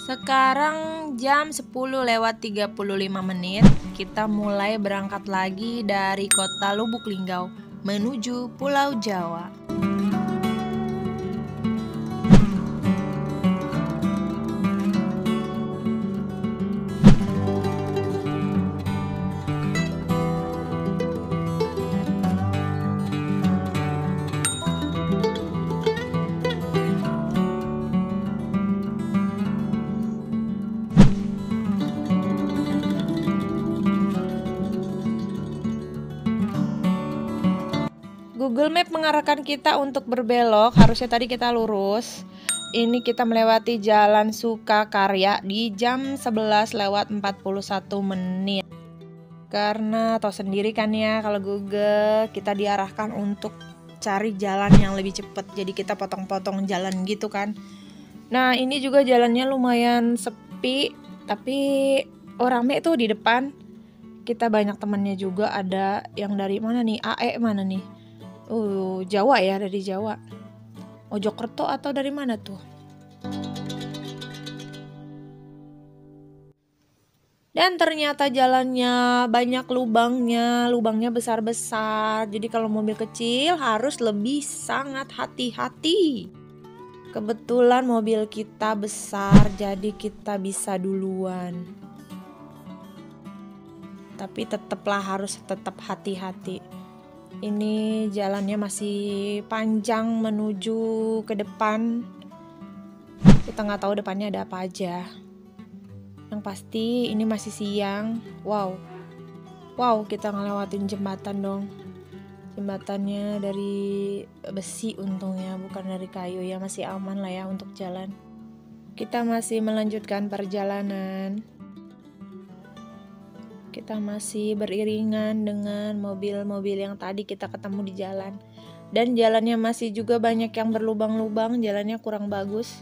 Sekarang jam 10:35, kita mulai berangkat lagi dari kota Lubuk Linggau menuju Pulau Jawa. Google Map mengarahkan kita untuk berbelok, harusnya tadi kita lurus. Ini kita melewati Jalan Sukakarya di jam 11:41. Karena tahu sendiri kan ya, kalau Google kita diarahkan untuk cari jalan yang lebih cepat. Jadi kita potong-potong jalan gitu kan. Nah, ini juga jalannya lumayan sepi, tapi rame tuh di depan. Kita banyak temannya juga, ada yang dari mana nih? AE mana nih? Jawa ya, dari Jawa. Mojokerto atau dari mana tuh? Dan ternyata jalannya banyak lubangnya besar-besar. Jadi kalau mobil kecil harus lebih sangat hati-hati. Kebetulan mobil kita besar, jadi kita bisa duluan. Tapi harus tetap hati-hati. Ini jalannya masih panjang menuju ke depan. Kita nggak tahu depannya ada apa aja. Yang pasti ini masih siang. Wow, kita ngelewatin jembatan dong. Jembatannya dari besi untungnya, bukan dari kayu ya, masih aman lah ya untuk jalan. Kita masih melanjutkan perjalanan. Kita masih beriringan dengan mobil-mobil yang tadi kita ketemu di jalan. Dan jalannya masih juga banyak yang berlubang-lubang, jalannya kurang bagus.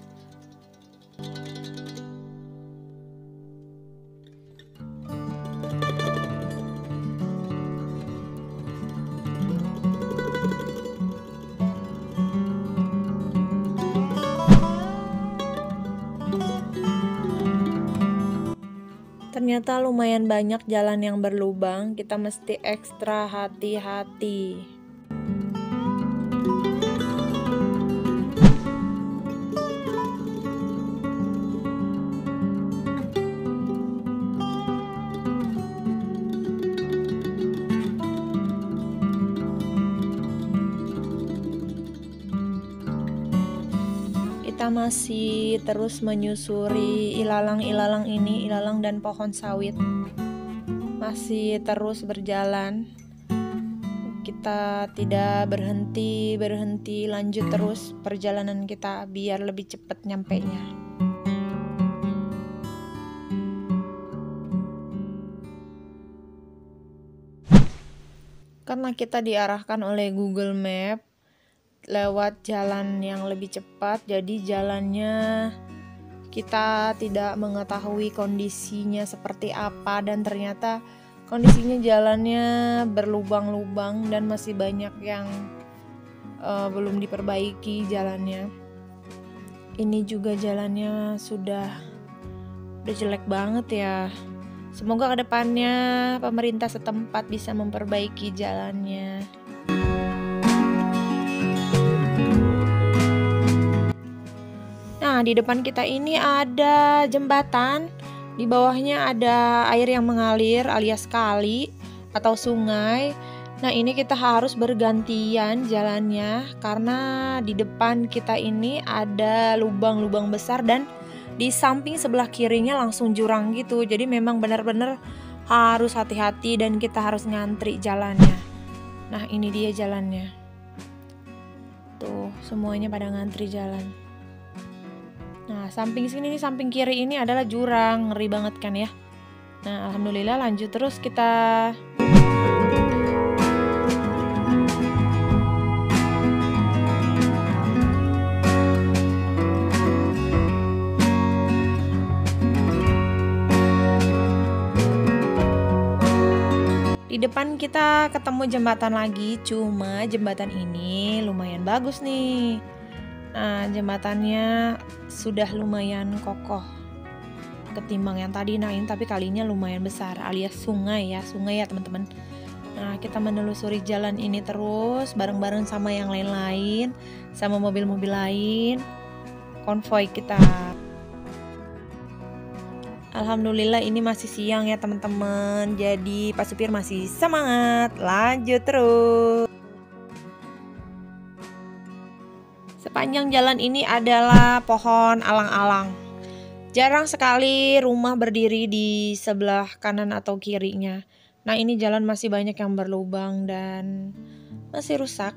Ternyata lumayan banyak jalan yang berlubang, kita mesti ekstra hati-hati. Kita masih terus menyusuri ilalang dan pohon sawit. Masih terus berjalan. Kita tidak berhenti, lanjut terus perjalanan kita biar lebih cepat nyampenya. Karena kita diarahkan oleh Google Map lewat jalan yang lebih cepat, jadi jalannya kita tidak mengetahui kondisinya seperti apa, dan ternyata kondisinya jalannya berlubang-lubang dan masih banyak yang belum diperbaiki jalannya. Ini juga jalannya sudah jelek banget ya. Semoga kedepannya pemerintah setempat bisa memperbaiki jalannya. Nah, di depan kita ini ada jembatan, di bawahnya ada air yang mengalir alias kali atau sungai. Nah, ini kita harus bergantian jalannya karena di depan kita ini ada lubang-lubang besar dan di samping sebelah kirinya langsung jurang gitu. Jadi memang benar-benar harus hati-hati dan kita harus ngantri jalannya. Nah, ini dia jalannya. Tuh, semuanya pada ngantri jalan. Nah, samping sini nih, samping kiri ini adalah jurang, ngeri banget kan ya. Nah, alhamdulillah lanjut terus kita. Di depan kita ketemu jembatan lagi, cuma jembatan ini lumayan bagus nih. Nah, jembatannya sudah lumayan kokoh. ketimbang yang tadi. Nah, ini tapi kalinya lumayan besar, alias sungai ya teman-teman. Nah, kita menelusuri jalan ini terus bareng-bareng sama yang lain-lain, sama mobil-mobil lain, konvoi kita. Alhamdulillah ini masih siang ya teman-teman. Jadi Pak supir masih semangat, lanjut terus. Sepanjang jalan ini adalah pohon alang-alang. Jarang sekali rumah berdiri di sebelah kanan atau kirinya. Nah, ini jalan masih banyak yang berlubang dan masih rusak.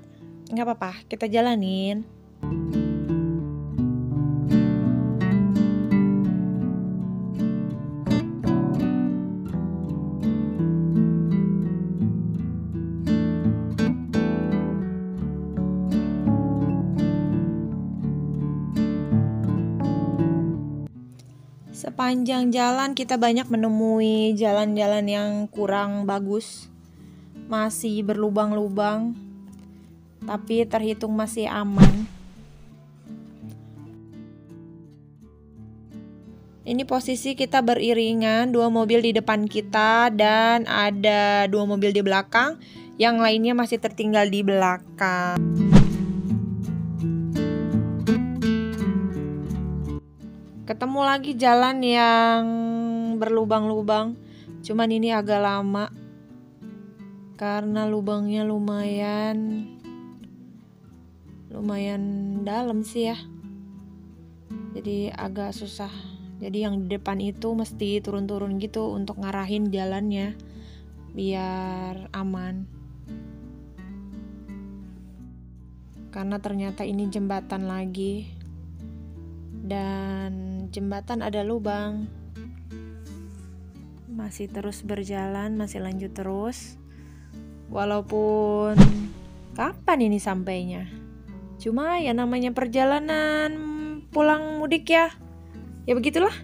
Nggak apa-apa, kita jalanin. Sepanjang jalan kita banyak menemui jalan-jalan yang kurang bagus, masih berlubang-lubang, tapi terhitung masih aman. Ini posisi kita beriringan, 2 mobil di depan kita dan ada 2 mobil di belakang, yang lainnya masih tertinggal di belakang. Ketemu lagi jalan yang berlubang-lubang, cuman ini agak lama karena lubangnya lumayan dalam sih ya. Jadi agak susah. Jadi yang di depan itu mesti turun-turun gitu untuk ngarahin jalannya biar aman. Karena ternyata ini jembatan lagi. Dan jembatan ada lubang. Masih terus berjalan, masih lanjut terus. Walaupun kapan ini sampainya? Cuma ya namanya perjalanan pulang mudik ya. Ya begitulah.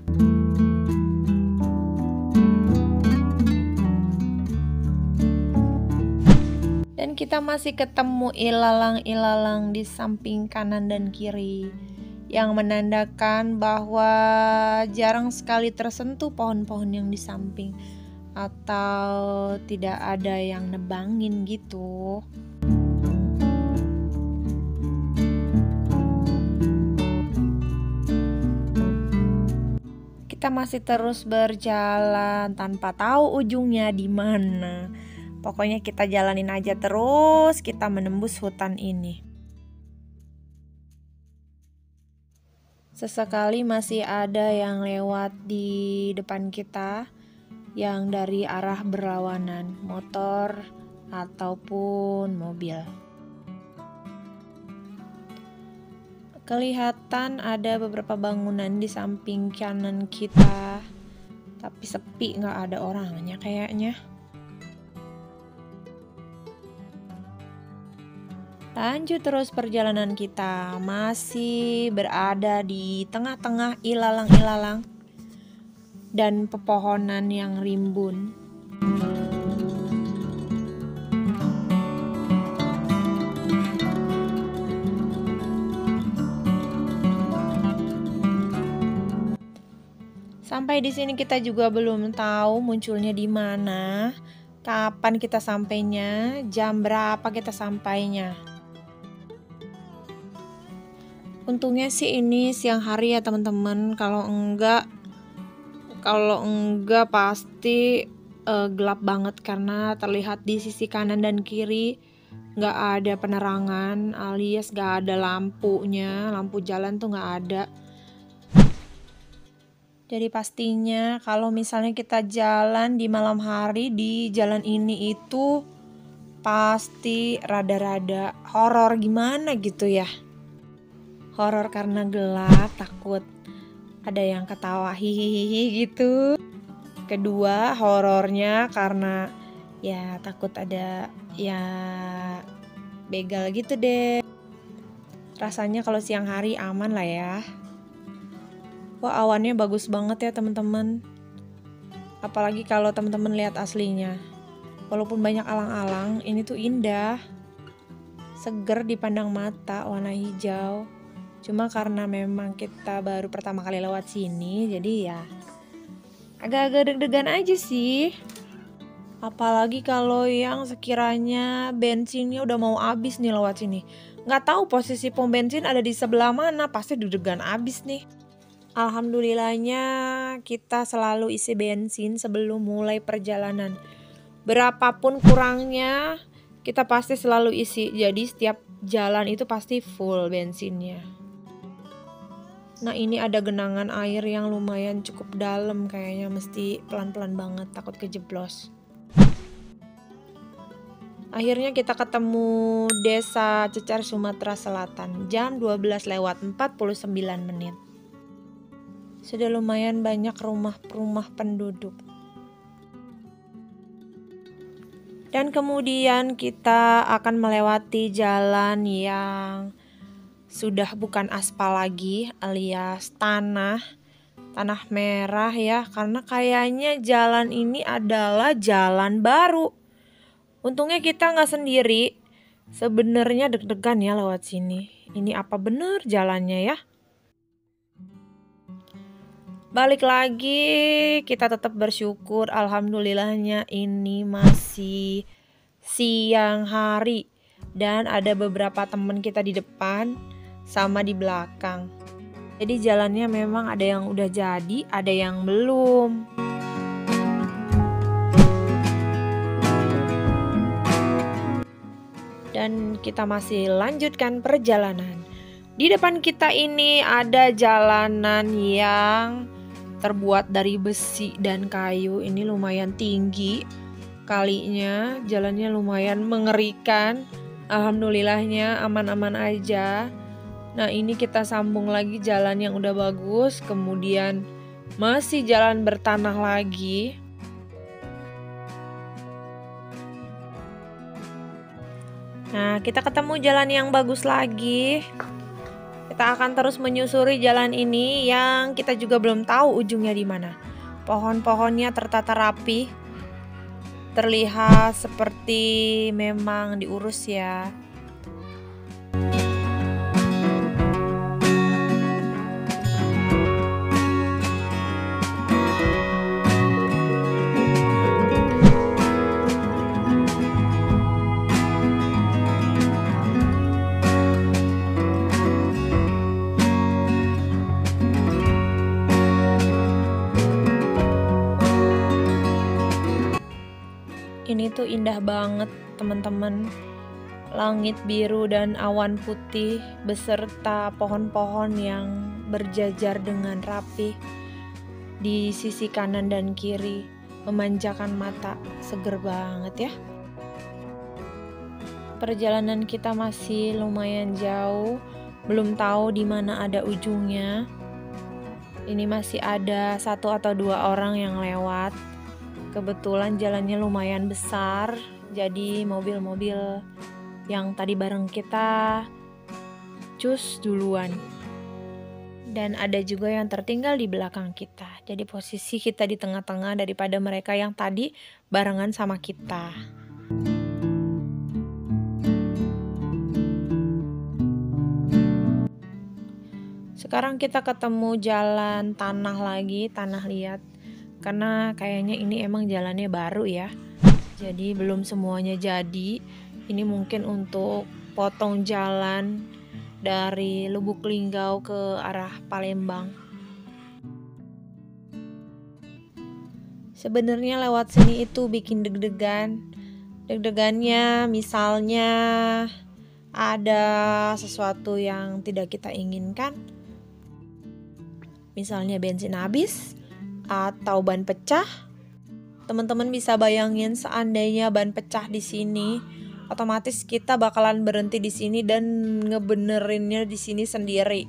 Dan kita masih ketemu ilalang-ilalang di samping kanan dan kiri, yang menandakan bahwa jarang sekali tersentuh pohon-pohon yang di samping atau tidak ada yang nebangin gitu. Kita masih terus berjalan tanpa tahu ujungnya di mana. Pokoknya kita jalanin aja terus, kita menembus hutan ini. Sesekali masih ada yang lewat di depan kita yang dari arah berlawanan, motor ataupun mobil. Kelihatan ada beberapa bangunan di samping kanan kita, tapi sepi, nggak ada orangnya kayaknya. Lanjut terus perjalanan kita, masih berada di tengah-tengah ilalang-ilalang dan pepohonan yang rimbun. Sampai di sini kita juga belum tahu munculnya di mana, kapan kita sampainya, jam berapa kita sampainya. Untungnya sih ini siang hari ya teman-teman. Kalau enggak pasti gelap banget karena terlihat di sisi kanan dan kiri nggak ada penerangan, alias nggak ada lampunya, lampu jalan tuh nggak ada. Jadi pastinya kalau misalnya kita jalan di malam hari di jalan ini itu pasti rada-rada horor gimana gitu ya. Horor karena gelap, takut ada yang ketawa hihihi gitu. Kedua, horornya karena ya takut ada ya begal gitu deh. Rasanya kalau siang hari aman lah ya. Wah, awannya bagus banget ya teman-teman. Apalagi kalau teman-teman lihat aslinya. Walaupun banyak alang-alang, ini tuh indah. Seger dipandang mata, warna hijau. Cuma karena memang kita baru pertama kali lewat sini, jadi ya agak-agak deg-degan aja sih. Apalagi kalau yang sekiranya bensinnya udah mau habis nih lewat sini. Nggak tahu posisi pom bensin ada di sebelah mana, pasti deg-degan habis nih. Alhamdulillahnya kita selalu isi bensin sebelum mulai perjalanan. Berapapun kurangnya, kita pasti selalu isi. Jadi setiap jalan itu pasti full bensinnya. Nah, ini ada genangan air yang lumayan cukup dalam, kayaknya mesti pelan-pelan banget, takut kejeblos. Akhirnya kita ketemu Desa Cecar, Sumatera Selatan, jam 12:49. Sudah lumayan banyak rumah-rumah penduduk. Dan kemudian kita akan melewati jalan yang sudah bukan aspal lagi, alias tanah merah ya, karena kayaknya jalan ini adalah jalan baru. Untungnya kita nggak sendiri. Sebenarnya deg-degan ya lewat sini. Ini apa bener jalannya ya? Balik lagi, kita tetap bersyukur. Alhamdulillahnya ini masih siang hari. Dan ada beberapa teman kita di depan sama di belakang. Jadi jalannya memang ada yang udah jadi, ada yang belum. Dan kita masih lanjutkan perjalanan. Di depan kita ini ada jalanan yang terbuat dari besi dan kayu. Ini lumayan tinggi kalinya, jalannya lumayan mengerikan. Alhamdulillahnya aman-aman aja. Nah, ini kita sambung lagi jalan yang udah bagus, kemudian masih jalan bertanah lagi. Nah, kita ketemu jalan yang bagus lagi. Kita akan terus menyusuri jalan ini yang kita juga belum tahu ujungnya di mana. Pohon-pohonnya tertata rapi. Terlihat seperti memang diurus ya. Ini tuh indah banget teman-teman. Langit biru dan awan putih beserta pohon-pohon yang berjajar dengan rapi di sisi kanan dan kiri, memanjakan mata, seger banget ya. Perjalanan kita masih lumayan jauh, belum tahu di mana ada ujungnya. Ini masih ada 1 atau 2 orang yang lewat. Kebetulan jalannya lumayan besar, jadi mobil-mobil yang tadi bareng kita cus duluan. Dan ada juga yang tertinggal di belakang kita. Jadi posisi kita di tengah-tengah daripada mereka yang tadi barengan sama kita. Sekarang kita ketemu jalan tanah lagi, tanah liat. Karena kayaknya ini emang jalannya baru ya. Jadi belum semuanya jadi. Ini mungkin untuk potong jalan dari Lubuk Linggau ke arah Palembang. Sebenarnya lewat sini itu bikin deg-degan. Deg-degannya misalnya ada sesuatu yang tidak kita inginkan. Misalnya bensin habis atau ban pecah. Teman-teman bisa bayangin seandainya ban pecah di sini, otomatis kita bakalan berhenti di sini dan ngebenerinnya di sini sendiri.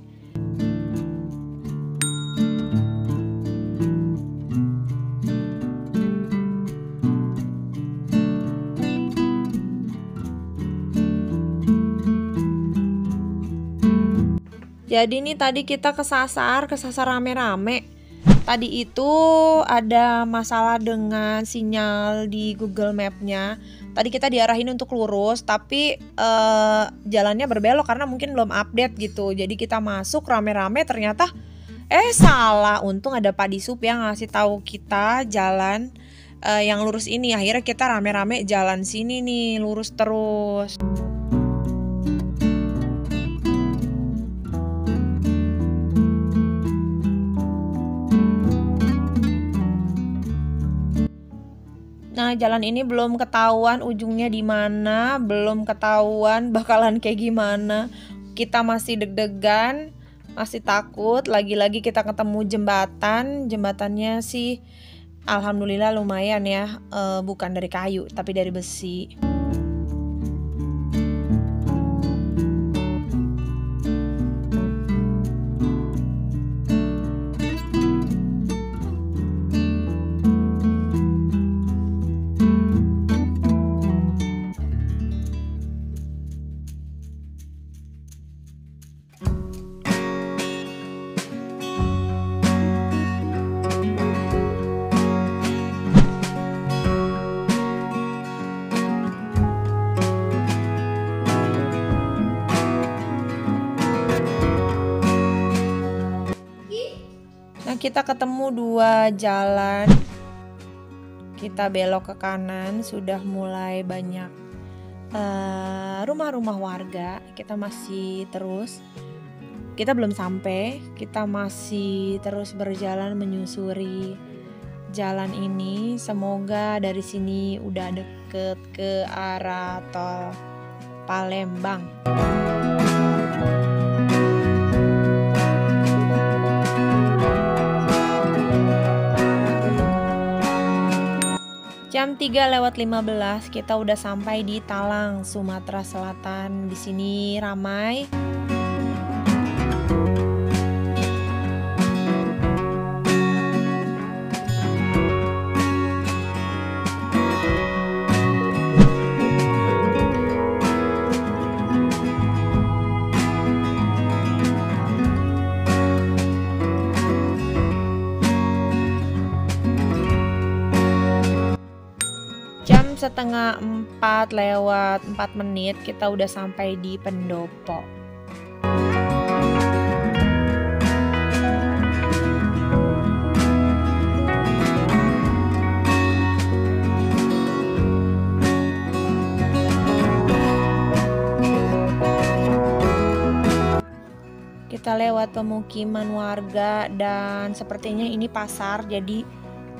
Jadi nih tadi kita kesasar rame-rame. Tadi itu ada masalah dengan sinyal di Google Map-nya. Tadi kita diarahin untuk lurus, tapi jalannya berbelok karena mungkin belum update gitu. Jadi kita masuk rame-rame, ternyata Salah, untung ada Pak Disub yang ngasih tahu kita jalan yang lurus ini. Akhirnya kita rame-rame jalan sini nih, lurus terus. Nah, jalan ini belum ketahuan ujungnya di mana, belum ketahuan bakalan kayak gimana. Kita masih deg-degan, masih takut. Lagi-lagi kita ketemu jembatan. Jembatannya sih alhamdulillah lumayan ya, bukan dari kayu tapi dari besi. Nah, kita ketemu dua jalan. Kita belok ke kanan, sudah mulai banyak rumah-rumah warga. Kita belum sampai, kita masih terus berjalan menyusuri jalan ini. Semoga dari sini udah deket ke arah tol Palembang. Jam 3:15 kita udah sampai di Talang, Sumatera Selatan. Di sini ramai. Setengah 4:04 kita udah sampai di Pendopo. Kita lewat pemukiman warga dan sepertinya ini pasar, jadi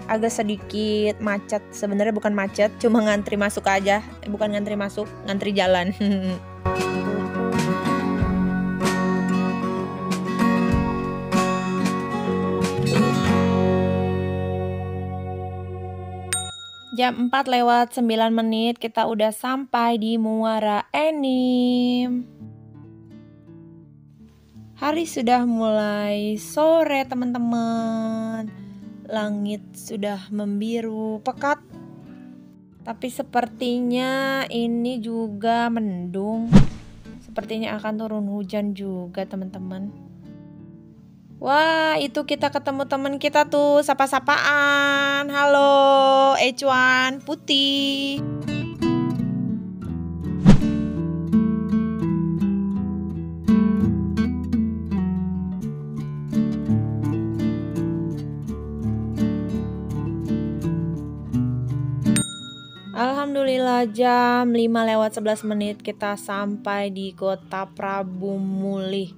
agak sedikit macet. Sebenarnya bukan macet, cuma ngantri masuk aja. Bukan ngantri masuk, ngantri jalan. Jam 4:09 kita udah sampai di Muara Enim. Hari sudah mulai sore, teman-teman. Langit sudah membiru pekat, tapi sepertinya ini juga mendung. Sepertinya akan turun hujan juga, teman-teman. Wah, itu kita ketemu teman kita tuh, sapa-sapaan. Halo, Ecuan Putih. Alhamdulillah jam 5:11 kita sampai di Kota Prabu Mulih.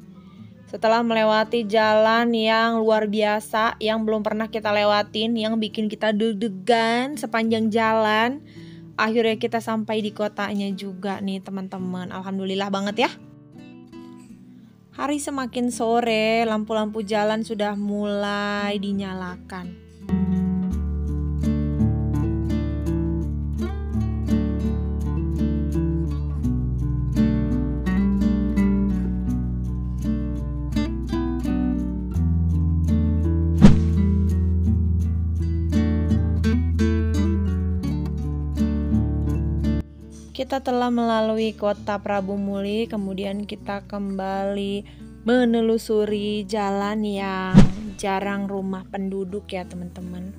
Setelah melewati jalan yang luar biasa, yang belum pernah kita lewatin, yang bikin kita deg-degan sepanjang jalan, akhirnya kita sampai di kotanya juga nih, teman-teman. Alhamdulillah banget ya. Hari semakin sore, lampu-lampu jalan sudah mulai dinyalakan. Kita telah melalui Kota Prabu Mulih, kemudian kita kembali menelusuri jalan yang jarang rumah penduduk ya, teman-teman.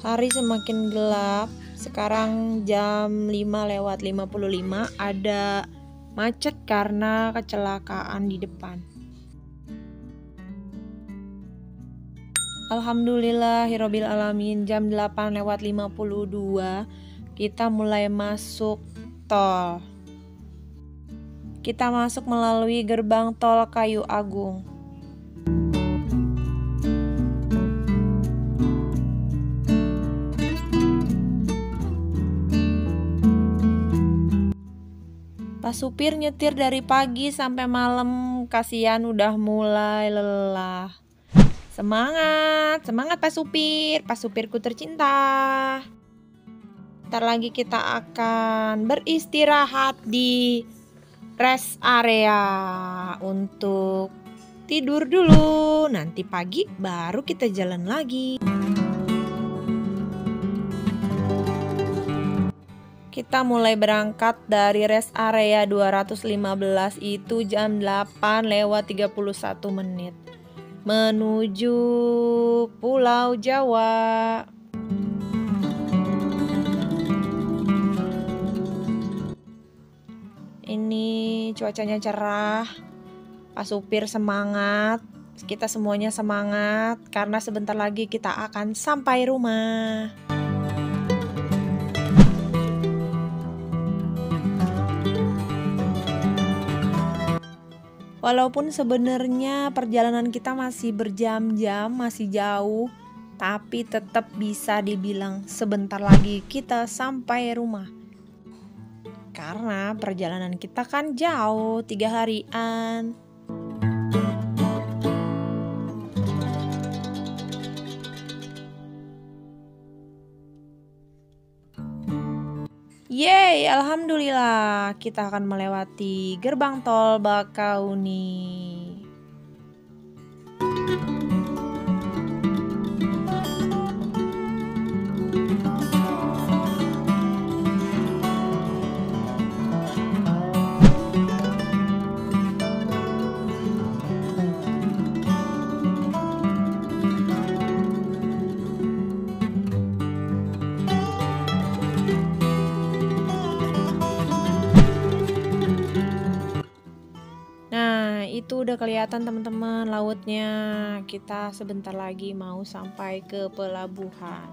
Hari semakin gelap. Sekarang jam 5:55, ada macet karena kecelakaan di depan. Alhamdulillahirabbil alamin, jam 8:52 kita mulai masuk tol. Kita masuk melalui gerbang tol Kayu Agung. Pak supir nyetir dari pagi sampai malam, kasihan udah mulai lelah. Semangat, semangat Pak supirku tercinta. Ntar lagi kita akan beristirahat di rest area untuk tidur dulu. Nanti pagi baru kita jalan lagi. Kita mulai berangkat dari rest area 215 itu jam 8:31 menuju Pulau Jawa. Ini cuacanya cerah, Pak supir semangat, kita semuanya semangat karena sebentar lagi kita akan sampai rumah. Walaupun sebenarnya perjalanan kita masih berjam-jam, masih jauh, tapi tetap bisa dibilang sebentar lagi kita sampai rumah. Karena perjalanan kita kan jauh, 3 harian. Yeay, alhamdulillah kita akan melewati gerbang tol Bakauni. Itu udah kelihatan teman-teman lautnya. Kita sebentar lagi mau sampai ke pelabuhan.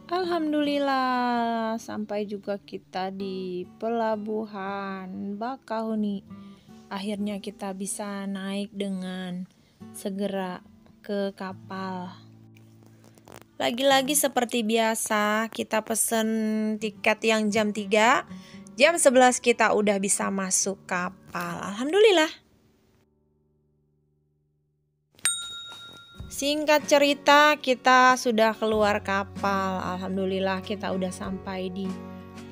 Alhamdulillah sampai juga kita di pelabuhan Bakauni. Akhirnya kita bisa naik dengan segera ke kapal. Lagi-lagi seperti biasa kita pesen tiket yang jam 3. Jam 11 kita udah bisa masuk kapal. Alhamdulillah. Singkat cerita, kita sudah keluar kapal. Alhamdulillah kita udah sampai di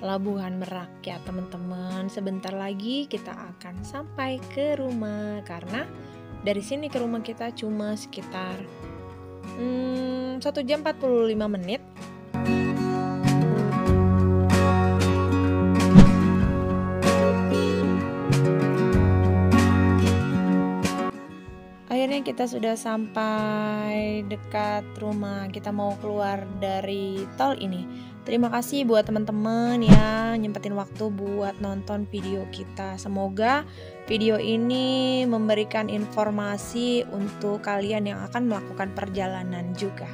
Pelabuhan Merak ya teman-teman. Sebentar lagi kita akan sampai ke rumah karena dari sini ke rumah kita cuma sekitar 1 jam 45 menit. Akhirnya kita sudah sampai dekat rumah. Kita mau keluar dari tol ini. Terima kasih buat teman-teman ya nyempetin waktu buat nonton video kita. Semoga video ini memberikan informasi untuk kalian yang akan melakukan perjalanan juga.